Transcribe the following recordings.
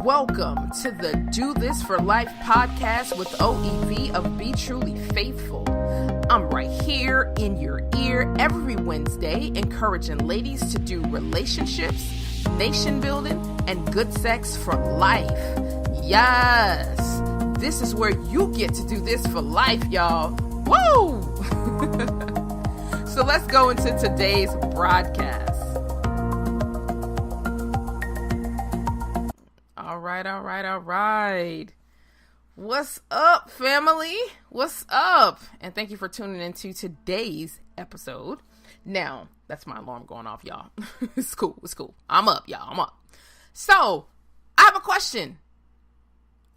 Welcome to the Do This for Life podcast with OEV of Be Truly Faithful. I'm right here in your ear every Wednesday, encouraging ladies to do relationships, nation building, and good sex for life. Yes, this is where you get to do this for life, y'all. Woo! So let's go into today's broadcast. All right. What's up, family? What's up? And thank you for tuning into today's episode. Now, that's my alarm going off, y'all. It's cool. I'm up, y'all. I'm up. So, I have a question.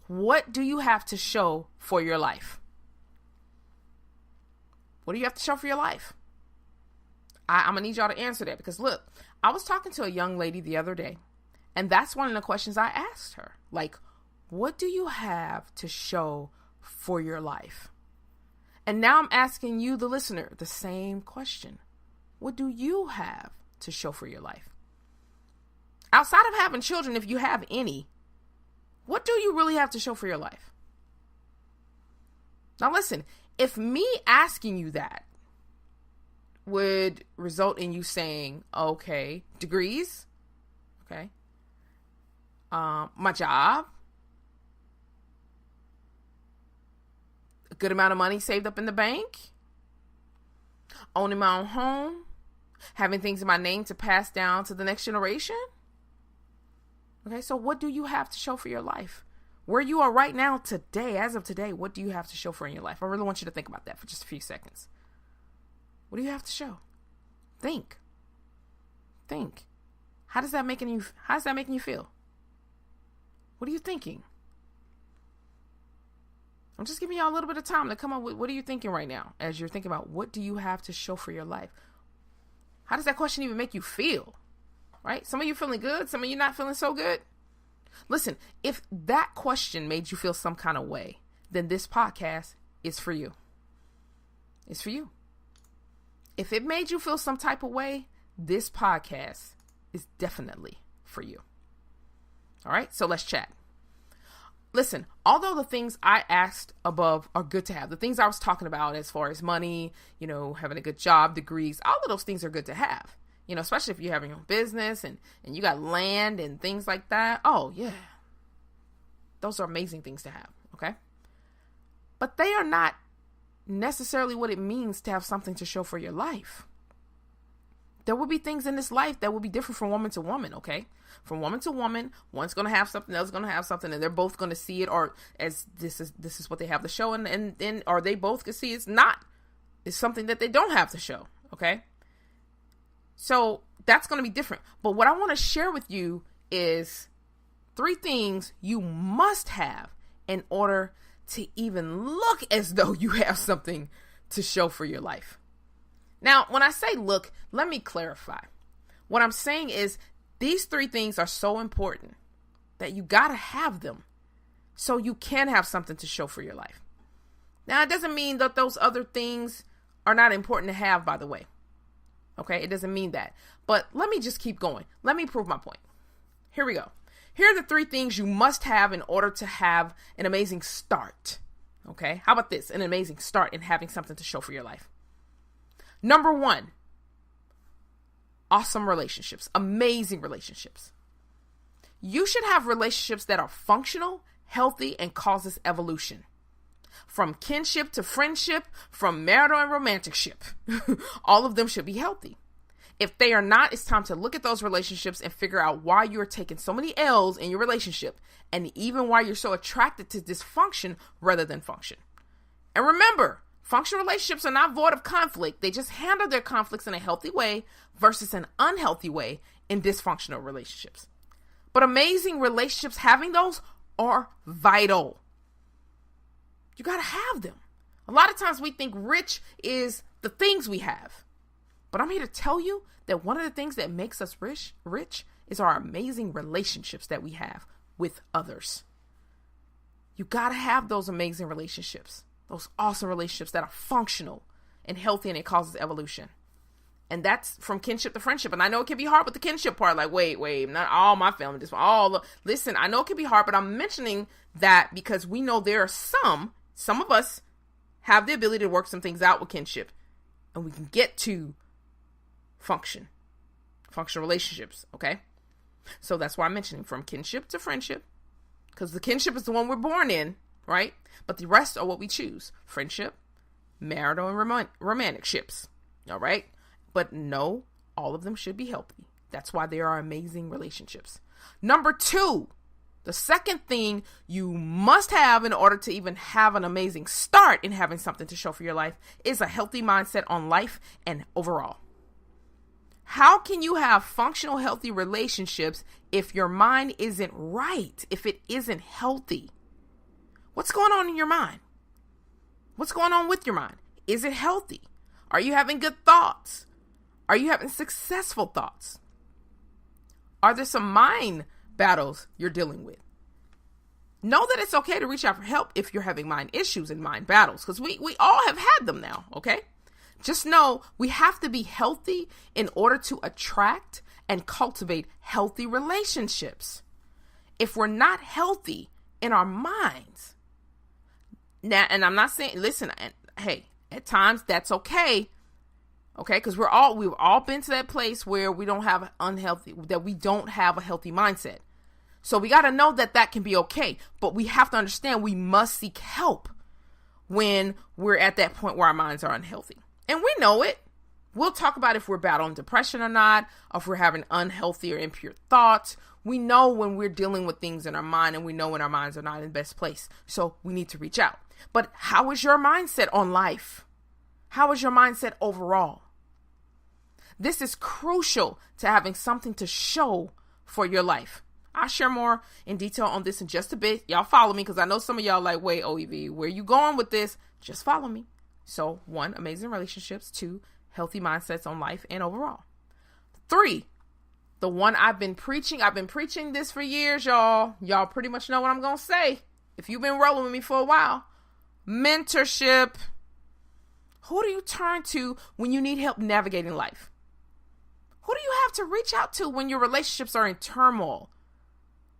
What do you have to show for your life? What do you have to show for your life? I'm going to need y'all to answer that because, look, I was talking to a young lady the other day, and that's one of the questions I asked her. Like, what do you have to show for your life? And now I'm asking you, the listener, the same question. What do you have to show for your life? Outside of having children, if you have any, what do you really have to show for your life? Now listen, if me asking you that would result in you saying, okay, degrees, okay, my job, a good amount of money saved up in the bank, owning my own home, having things in my name to pass down to the next generation. Okay, so what do you have to show for your life? Where you are right now today, as of today, what do you have to show for in your life? I really want you to think about that for just a few seconds. What do you have to show? Think. How does that making you feel? What are you thinking? I'm just giving y'all a little bit of time to come up with what are you thinking right now as you're thinking about what do you have to show for your life? How does that question even make you feel? Right? Some of you feeling good, some of you not feeling so good. Listen, if that question made you feel some kind of way, then this podcast is for you. It's for you. If it made you feel some type of way, this podcast is definitely for you. All right, so let's chat. Listen, although the things I asked above are good to have, the things I was talking about as far as money, having a good job, degrees, all of those things are good to have. Especially if you're having your own business and you got land and things like that. Oh, yeah. Those are amazing things to have, okay? But they are not necessarily what it means to have something to show for your life. There will be things in this life that will be different from woman to woman, okay? From woman to woman, one's going to have something, the other's going to have something, and they're both going to see it or as this is what they have to show, and or they both can see it's not. It's something that they don't have to show, okay? So that's going to be different. But what I want to share with you is 3 things you must have in order to even look as though you have something to show for your life. Now, when I say look, let me clarify. What I'm saying is these 3 things are so important that you got to have them so you can have something to show for your life. Now, it doesn't mean that those other things are not important to have, by the way. Okay, it doesn't mean that. But let me just keep going. Let me prove my point. Here we go. Here are the 3 things you must have in order to have an amazing start. Okay, how about this? An amazing start in having something to show for your life. Number 1, awesome relationships, amazing relationships. You should have relationships that are functional, healthy, and causes evolution. From kinship to friendship, from marital and romantic ship. All of them should be healthy. If they are not, it's time to look at those relationships and figure out why you're taking so many L's in your relationship and even why you're so attracted to dysfunction rather than function. And remember, functional relationships are not void of conflict. They just handle their conflicts in a healthy way versus an unhealthy way in dysfunctional relationships. But amazing relationships, having those are vital. You got to have them. A lot of times we think rich is the things we have. But I'm here to tell you that one of the things that makes us rich is our amazing relationships that we have with others. You got to have those amazing relationships, those awesome relationships that are functional and healthy and it causes evolution. And that's from kinship to friendship. And I know it can be hard with the kinship part. Like, wait, not all my family, just listen, I know it can be hard, but I'm mentioning that because we know there are some of us have the ability to work some things out with kinship, and we can get to functional relationships. Okay. So that's why I'm mentioning from kinship to friendship, because the kinship is the one we're born in, right? But the rest are what we choose: friendship, marital, and romantic ships. All right. But no, all of them should be healthy. That's why there are amazing relationships. Number 2, the second thing you must have in order to even have an amazing start in having something to show for your life is a healthy mindset on life and overall. How can you have functional, healthy relationships if your mind isn't right, if it isn't healthy? What's going on in your mind? What's going on with your mind? Is it healthy? Are you having good thoughts? Are you having successful thoughts? Are there some mind battles you're dealing with? Know that it's okay to reach out for help if you're having mind issues and mind battles, because we all have had them now, okay? Just know we have to be healthy in order to attract and cultivate healthy relationships. If we're not healthy in our minds, now, and I'm not saying, listen, hey, at times that's okay. Okay, because we've all been to that place where we don't have a healthy mindset. So we got to know that can be okay, but we have to understand we must seek help when we're at that point where our minds are unhealthy. And we know it. We'll talk about if we're battling depression or not, or if we're having unhealthy or impure thoughts. We know when we're dealing with things in our mind, and we know when our minds are not in the best place. So we need to reach out. But how is your mindset on life? How is your mindset overall? This is crucial to having something to show for your life. I'll share more in detail on this in just a bit. Y'all follow me, because I know some of y'all like, wait, OEV, where you going with this? Just follow me. So 1, amazing relationships. 2, healthy mindsets on life and overall. 3, the one I've been preaching this for years, y'all. Y'all pretty much know what I'm going to say if you've been rolling with me for a while. Mentorship. Who do you turn to when you need help navigating life? Who do you have to reach out to when your relationships are in turmoil?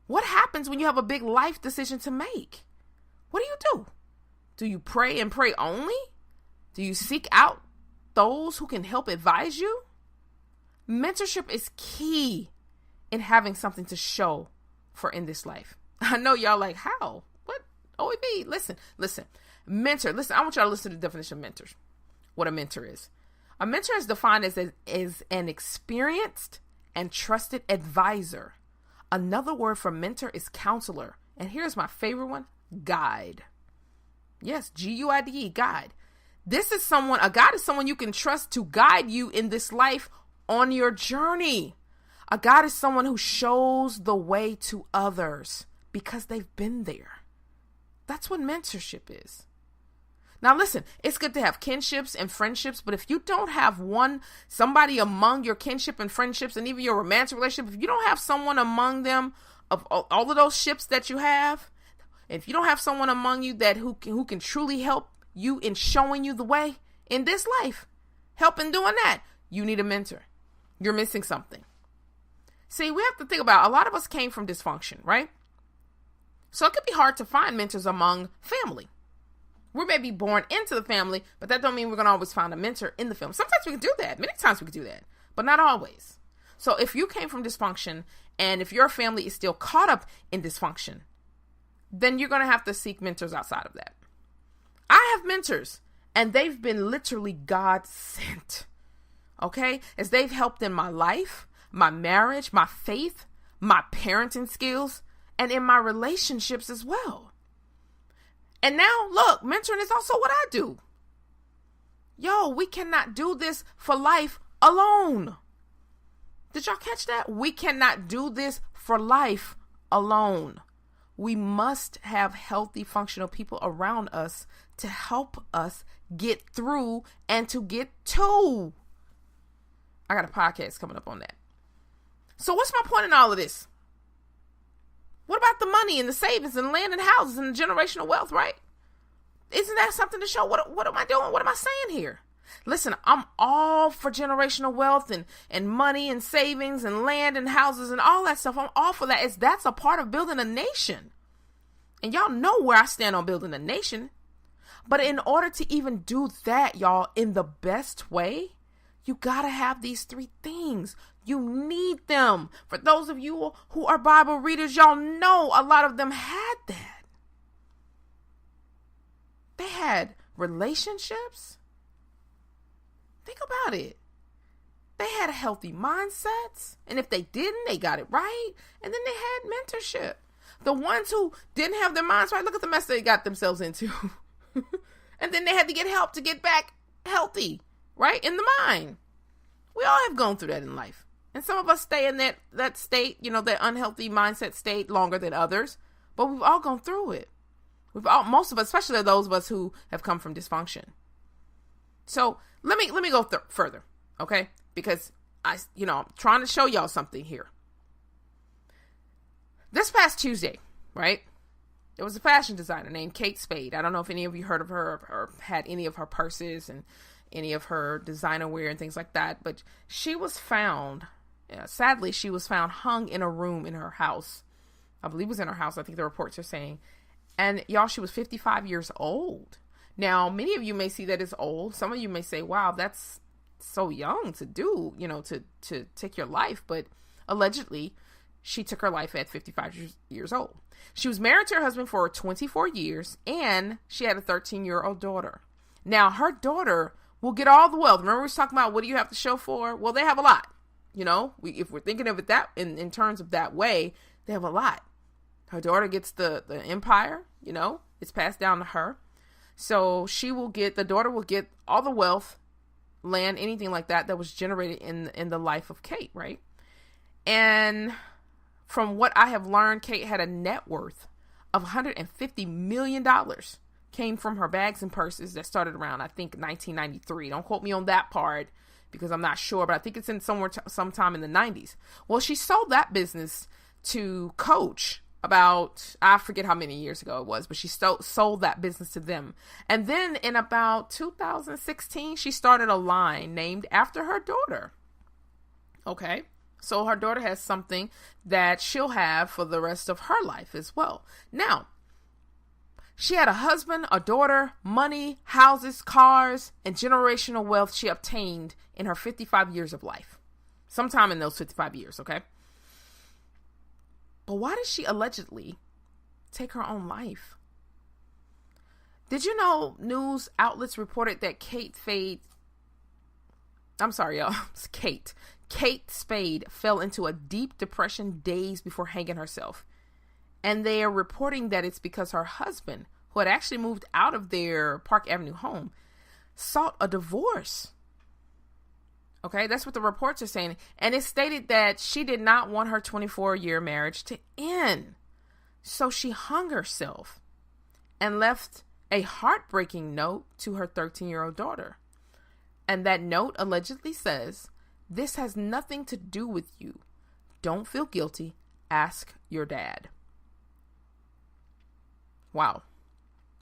What happens when you have a big life decision to make? What do you do? Do you pray and pray only? Do you seek out those who can help advise you? Mentorship is key in having something to show for in this life. I know y'all like, how? What? OEB, listen. Mentor, listen, I want y'all to listen to the definition of mentors. What a mentor is. A mentor is defined as an experienced and trusted advisor. Another word for mentor is counselor. And here's my favorite one, guide. Yes, G-U-I-D-E, guide. A guide is someone you can trust to guide you in this life on your journey. A guide is someone who shows the way to others because they've been there. That's what mentorship is. Now listen, it's good to have kinships and friendships, but if you don't have somebody among your kinship and friendships and even your romantic relationship, if you don't have someone among them of all of those ships that you have, if you don't have someone among you who can truly help you in showing you the way in this life, help in doing that, you need a mentor. You're missing something. See, we have to think about, a lot of us came from dysfunction, right? So it could be hard to find mentors among family. We may be born into the family, but that don't mean we're going to always find a mentor in the family. Sometimes we can do that. Many times we can do that, but not always. So if you came from dysfunction and if your family is still caught up in dysfunction, then you're going to have to seek mentors outside of that. I have mentors, and they've been literally God sent. Okay? As they've helped in my life, my marriage, my faith, my parenting skills, and in my relationships as well. And now, look, mentoring is also what I do. Yo, we cannot do this for life alone. Did y'all catch that? We cannot do this for life alone. We must have healthy, functional people around us to help us get through and to get to. I got a podcast coming up on that. So what's my point in all of this? What about the money and the savings and land and houses and the generational wealth, right? Isn't that something to show? What am I doing? What am I saying here? Listen, I'm all for generational wealth and money and savings and land and houses and all that stuff. I'm all for that. That's a part of building a nation. And y'all know where I stand on building a nation. But in order to even do that, y'all, in the best way, you got to have these three things. You need them. For those of you who are Bible readers, y'all know a lot of them had that. They had relationships. Think about it. They had healthy mindsets. And if they didn't, they got it right. And then they had mentorship. The ones who didn't have their minds right, look at the mess they got themselves into. And then they had to get help to get back healthy, right? In the mind. We all have gone through that in life. And some of us stay in that state, that unhealthy mindset state longer than others. But we've all gone through it. Most of us, especially those of us who have come from dysfunction. So let me go further, okay? Because I'm trying to show y'all something here. This past Tuesday, right? There was a fashion designer named Kate Spade. I don't know if any of you heard of her or had any of her purses and any of her designer wear and things like that. But she was found, sadly, she was found hung in a room in her house. I believe it was in her house. I think the reports are saying. And y'all, she was 55 years old. Now, many of you may see that as old. Some of you may say, wow, that's so young to do, to take your life. But allegedly, she took her life at 55 years old. She was married to her husband for 24 years, and she had a 13-year-old daughter. Now, her daughter will get all the wealth. Remember we was talking about what do you have to show for? Well, they have a lot. If we're thinking of it that in terms of that way, they have a lot. Her daughter gets the empire, it's passed down to her. So the daughter will get all the wealth, land, anything like that was generated in the life of Kate, right? And from what I have learned, Kate had a net worth of $150 million came from her bags and purses that started around, I think, 1993. Don't quote me on that part because I'm not sure, but I think it's in sometime in the 90s. Well, she sold that business to Coach about, I forget how many years ago it was, but she sold that business to them. And then in about 2016, she started a line named after her daughter. Okay. So her daughter has something that she'll have for the rest of her life as well. Now, she had a husband, a daughter, money, houses, cars, and generational wealth she obtained in her 55 years of life. Sometime in those 55 years, okay? But why did she allegedly take her own life? Did you know news outlets reported that Kate Spade fell into a deep depression days before hanging herself. And they are reporting that it's because her husband, who had actually moved out of their Park Avenue home, sought a divorce. Okay, that's what the reports are saying. And it stated that she did not want her 24-year marriage to end. So she hung herself and left a heartbreaking note to her 13-year-old daughter. And that note allegedly says, "This has nothing to do with you. Don't feel guilty. Ask your dad." Wow.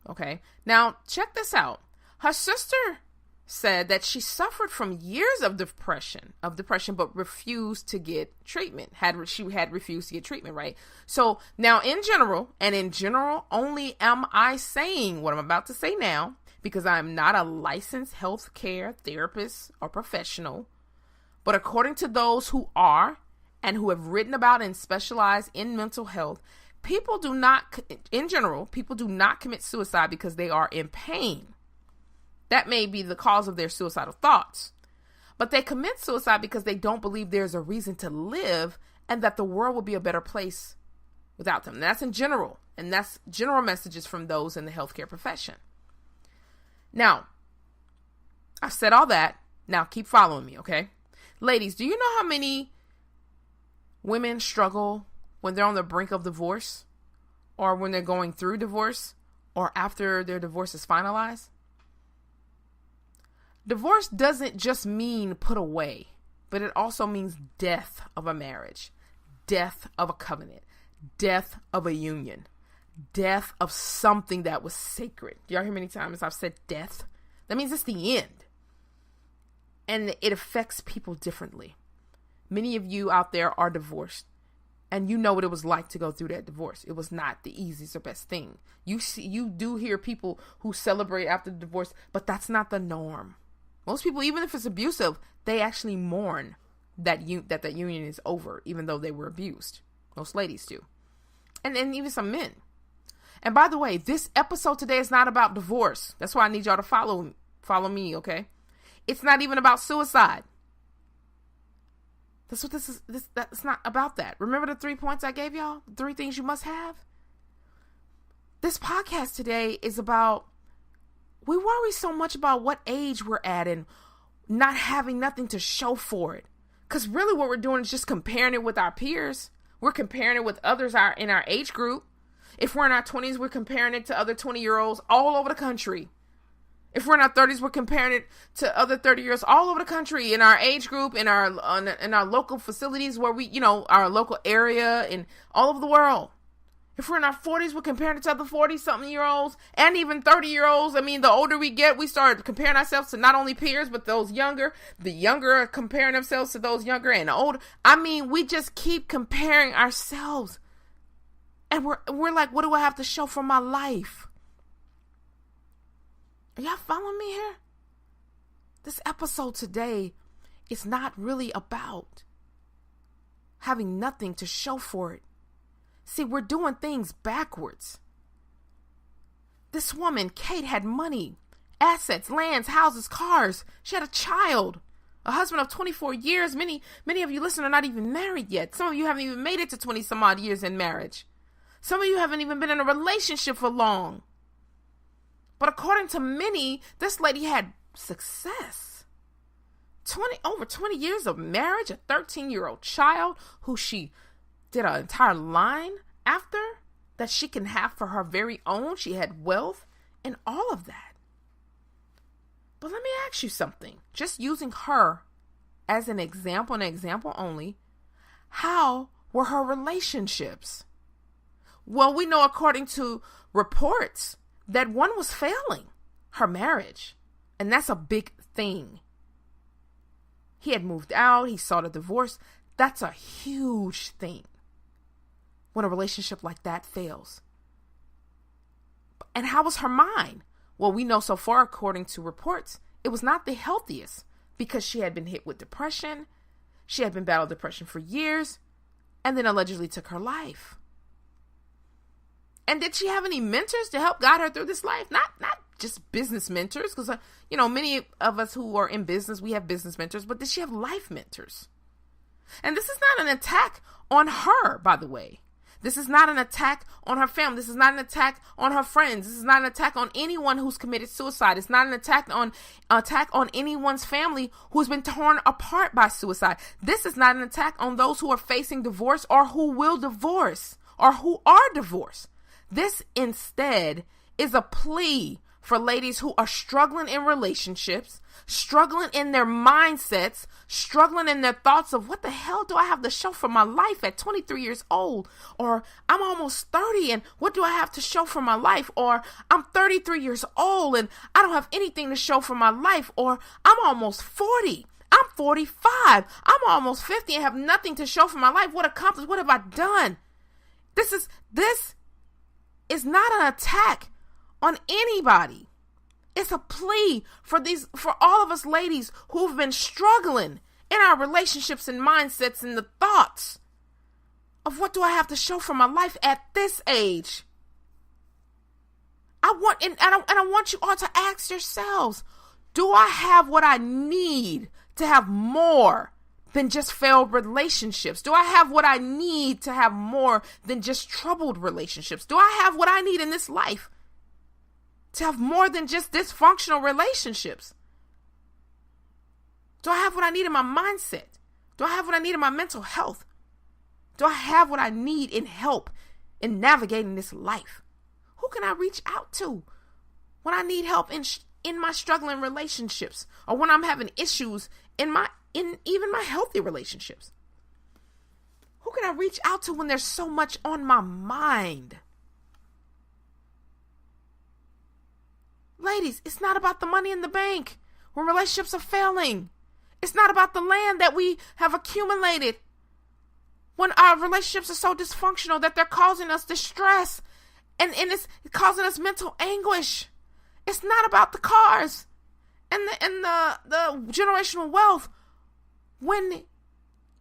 Okay. Now, check this out. Her sister said that she suffered from years of depression, but refused to get treatment. She had refused to get treatment, right? So now in general only am I saying what I'm about to say now, because I'm not a licensed healthcare therapist or professional. But according to those who are and who have written about and specialize in mental health, people do not commit suicide because they are in pain. That may be the cause of their suicidal thoughts. But they commit suicide because they don't believe there's a reason to live and that the world will be a better place without them. And that's in general. And that's general messages from those in the healthcare profession. Now, I've said all that. Now keep following me, okay? Ladies, do you know how many women struggle when they're on the brink of divorce, or when they're going through divorce, or after their divorce is finalized? Divorce doesn't just mean put away, but it also means death of a marriage, death of a covenant, death of a union, death of something that was sacred. Do y'all hear many times I've said death? That means it's the end. And it affects people differently. Many of you out there are divorced, and you know what it was like to go through that divorce. It was not the easiest or best thing. You do hear people who celebrate after the divorce, but that's not the norm. Most people, even if it's abusive, they actually mourn that union is over, even though they were abused. Most ladies do. And even some men. And by the way, this episode today is not about divorce. That's why I need y'all to follow me, okay? It's not even about suicide. That's what this is. That's not about that. Remember the 3 points I gave y'all? 3 things you must have? This podcast today is about, we worry so much about what age we're at and not having nothing to show for it. Because really what we're doing is just comparing it with our peers. We're comparing it with others in our age group. If we're in our 20s, we're comparing it to other 20-year-olds all over the country. If we're in our 30s, we're comparing it to other 30-year-olds all over the country, in our age group, in our local facilities where we, our local area, and all over the world. If we're in our 40s, we're comparing it to other 40-something-year-olds and even 30-year-olds. I mean, the older we get, we start comparing ourselves to not only peers, but those younger. The younger are comparing themselves to those younger, and the older. I mean, we just keep comparing ourselves. And we're like, what do I have to show for my life? Are y'all following me here? This episode today is not really about having nothing to show for it. See, we're doing things backwards. This woman, Kate, had money, assets, lands, houses, cars. She had a child, a husband of 24 years. Many of you listening are not even married yet. Some of you haven't even made it to 20 some odd years in marriage. Some of you haven't even been in a relationship for long. But according to many, this lady had success. Over 20 years of marriage, a 13-year-old child who she did an entire line after that she can have for her very own. She had wealth and all of that. But let me ask you something. Just using her as an example only, how were her relationships? Well, we know according to reports that one was failing, her marriage. And that's a big thing. He had moved out. He sought a divorce. That's a huge thing when a relationship like that fails. And how was her mind? Well, we know so far, according to reports, it was not the healthiest because she had been hit with depression. She had been battling depression for years and then allegedly took her life. And did she have any mentors to help guide her through this life? Not just business mentors, because, many of us who are in business, we have business mentors, but did she have life mentors? And this is not an attack on her, by the way. This is not an attack on her family. This is not an attack on her friends. This is not an attack on anyone who's committed suicide. It's not an attack on anyone's family who's been torn apart by suicide. This is not an attack on those who are facing divorce or who will divorce or who are divorced. This instead is a plea for ladies who are struggling in relationships, struggling in their mindsets, struggling in their thoughts of what the hell do I have to show for my life at 23 years old? Or I'm almost 30 and what do I have to show for my life? Or I'm 33 years old and I don't have anything to show for my life. Or I'm almost 40. I'm 45. I'm almost 50 and have nothing to show for my life. What accomplished? What have I done? This is not an attack on anybody. It's a plea for all of us ladies who've been struggling in our relationships and mindsets and the thoughts of what do I have to show for my life at this age. I want you all to ask yourselves, do I have what I need to have more than just failed relationships? Do I have what I need to have more than just troubled relationships? Do I have what I need in this life to have more than just dysfunctional relationships? Do I have what I need in my mindset? Do I have what I need in my mental health? Do I have what I need in help in navigating this life? Who can I reach out to when I need help in my struggling relationships, or when I'm having issues in even my healthy relationships? Who can I reach out to when there's so much on my mind? Ladies, it's not about the money in the bank when relationships are failing. It's not about the land that we have accumulated. When our relationships are so dysfunctional that they're causing us distress and it's causing us mental anguish. It's not about the cars and the generational wealth. When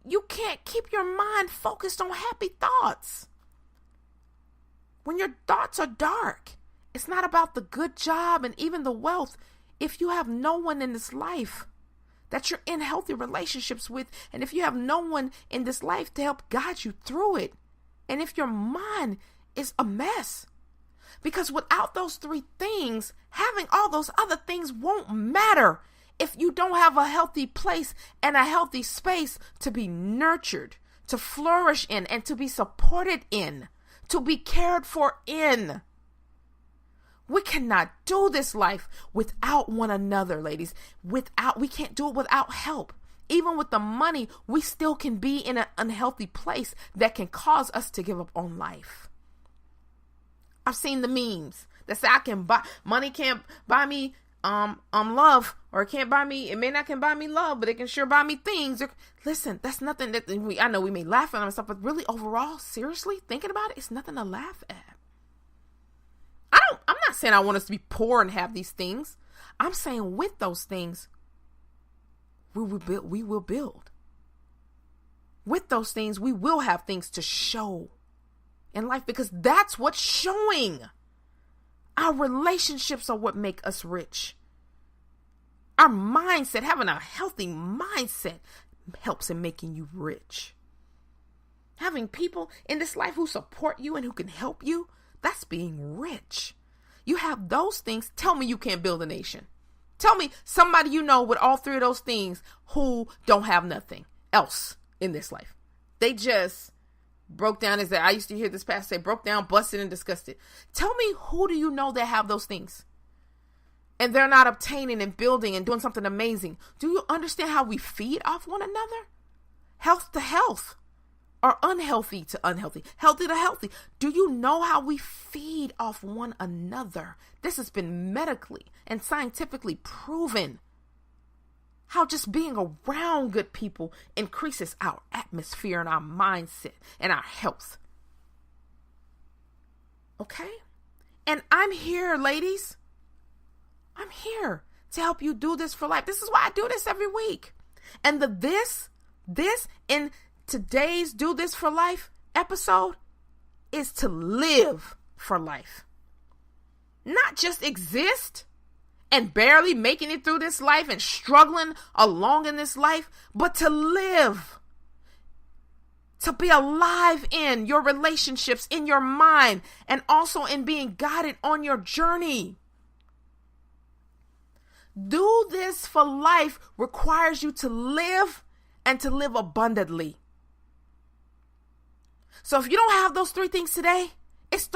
you can't keep your mind focused on happy thoughts. When your thoughts are dark, it's not about the good job and even the wealth. If you have no one in this life that you're in healthy relationships with, and if you have no one in this life to help guide you through it, and if your mind is a mess, because without those three things, having all those other things won't matter if you don't have a healthy place and a healthy space to be nurtured, to flourish in, and to be supported in, to be cared for in. We cannot do this life without one another, ladies. We can't do it without help. Even with the money, we still can be in an unhealthy place that can cause us to give up on life. I've seen the memes that say money can't buy me love, or it may not can buy me love, but it can sure buy me things. Listen, that's nothing that I know we may laugh at and stuff, but really overall, seriously, thinking about it, it's nothing to laugh at. I'm not saying I want us to be poor and have these things. I'm saying with those things, we will build. With those things, we will have things to show in life, because that's what's showing. Our relationships are what make us rich. Our mindset, having a healthy mindset, helps in making you rich. Having people in this life who support you and who can help you, that's being rich. You have those things. Tell me you can't build a nation. Tell me somebody you know with all three of those things who don't have nothing else in this life. They just broke down, as I used to hear this pastor say, broke down, busted, and disgusted. Tell me, who do you know that have those things? And they're not obtaining and building and doing something amazing. Do you understand how we feed off one another? Health to health, or unhealthy to unhealthy, healthy to healthy. Do you know how we feed off one another? This has been medically and scientifically proven. How just being around good people increases our atmosphere and our mindset and our health. Okay? And I'm here, ladies. I'm here to help you do this for life. This is why I do this every week. And this in today's Do This for Life episode is to live for life. Not just exist and barely making it through this life and struggling along in this life, but to live. To be alive in your relationships, in your mind, and also in being guided on your journey. Do this for life requires you to live and to live abundantly. So if you don't have those three things today, it's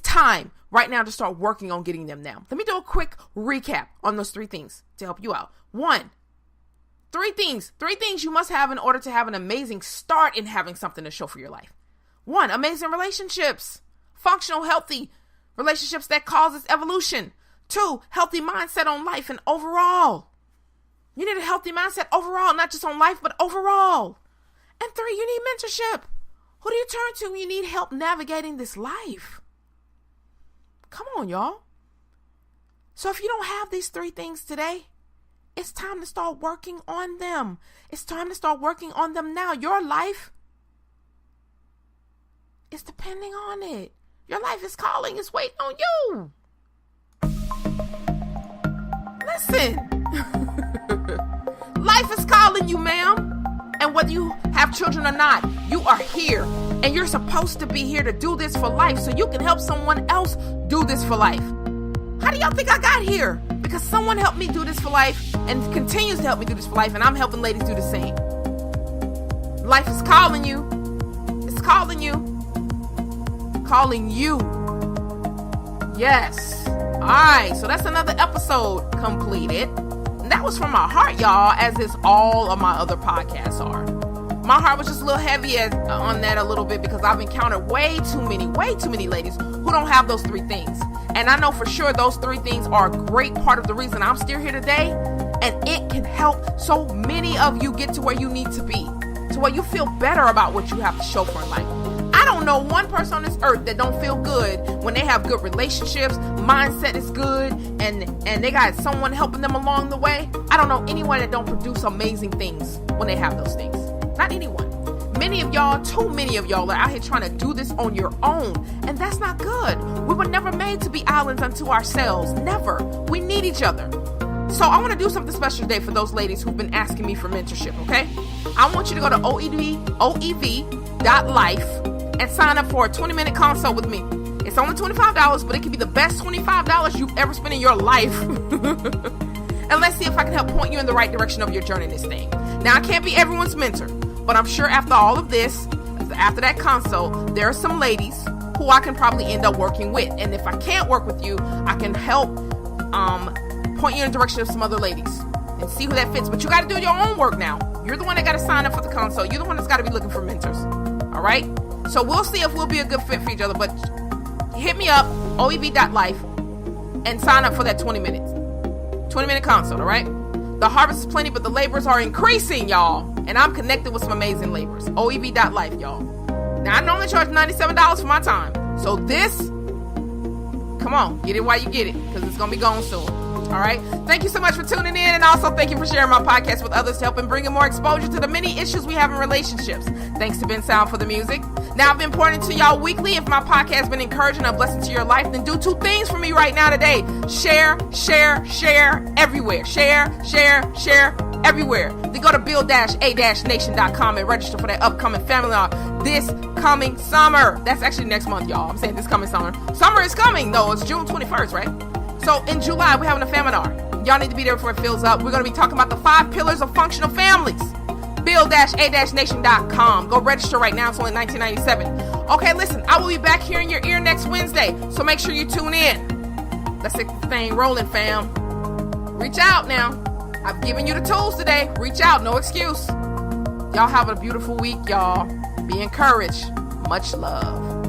time right now to start working on getting them now. Let me do a quick recap on those three things to help you out. 1, three things you must have in order to have an amazing start in having something to show for your life. 1, amazing relationships, functional, healthy relationships that causes evolution. 2, healthy mindset on life and overall. You need a healthy mindset overall, not just on life, but overall. And 3, you need mentorship. Who do you turn to when you need help navigating this life? Come on, y'all. So if you don't have these 3 things today, it's time to start working on them. It's time to start working on them now. Your life is depending on it. Your life is calling. It's waiting on you. Listen. Life is calling you, ma'am. And whether you have children or not, you are here. And you're supposed to be here to do this for life so you can help someone else do this for life. How do y'all think I got here? Because someone helped me do this for life and continues to help me do this for life. And I'm helping ladies do the same. Life is calling you. It's calling you. Calling you. Yes. All right. So that's another episode completed. That was from my heart, y'all, as is all of my other podcasts are. My heart was just a little heavy on that a little bit because I've encountered way too many ladies who don't have those 3 things. And I know for sure those 3 things are a great part of the reason I'm still here today And it can help so many of you get to where you need to be, to where you feel better about what you have to show for in life. I don't know one person on this earth that don't feel good when they have good relationships, mindset is good, and they got someone helping them along the way. I don't know anyone that don't produce amazing things when they have those things. Not anyone. Many of y'all, too many of y'all are out here trying to do this on your own, and that's not good. We were never made to be islands unto ourselves. Never. We need each other. So I want to do something special today for those ladies who've been asking me for mentorship, okay? I want you to go to oev.life and sign up for a 20-minute consult with me. It's only $25, but it can be the best $25 you've ever spent in your life. And let's see if I can help point you in the right direction of your journey in this thing. Now, I can't be everyone's mentor, but I'm sure after all of this, after that consult, there are some ladies who I can probably end up working with. And if I can't work with you, I can help point you in the direction of some other ladies and see who that fits. But you got to do your own work now. You're the one that got to sign up for the consult. You're the one that's got to be looking for mentors. All right? So we'll see if we'll be a good fit for each other. But hit me up, oev.life, and sign up for that 20-minute consult, all right? The harvest is plenty, but the laborers are increasing, y'all. And I'm connected with some amazing laborers. oev.life, y'all. Now, I normally charge $97 for my time. So this, come on, get it while you get it, because it's going to be gone soon. All right. Thank you so much for tuning in. And also thank you for sharing my podcast with others to help and bringing more exposure to the many issues we have in relationships. Thanks to Ben Sound for the music. Now, I've been pouring into y'all weekly. If my podcast has been encouraging and a blessing to your life, then do two things for me right now today. Share everywhere. Share everywhere. Then go to build-a-nation.com and register for that upcoming family law this coming summer. That's actually next month, y'all. I'm saying this coming summer. Summer is coming, though. It's June 21st, right? So in July, we're having a seminar. Y'all need to be there before it fills up. We're going to be talking about the 5 pillars of functional families. Build-a-nation.com. Go register right now. It's only $19.97. Okay, listen, I will be back here in your ear next Wednesday. So make sure you tune in. Let's get this thing rolling, fam. Reach out now. I've given you the tools today. Reach out. No excuse. Y'all have a beautiful week, y'all. Be encouraged. Much love.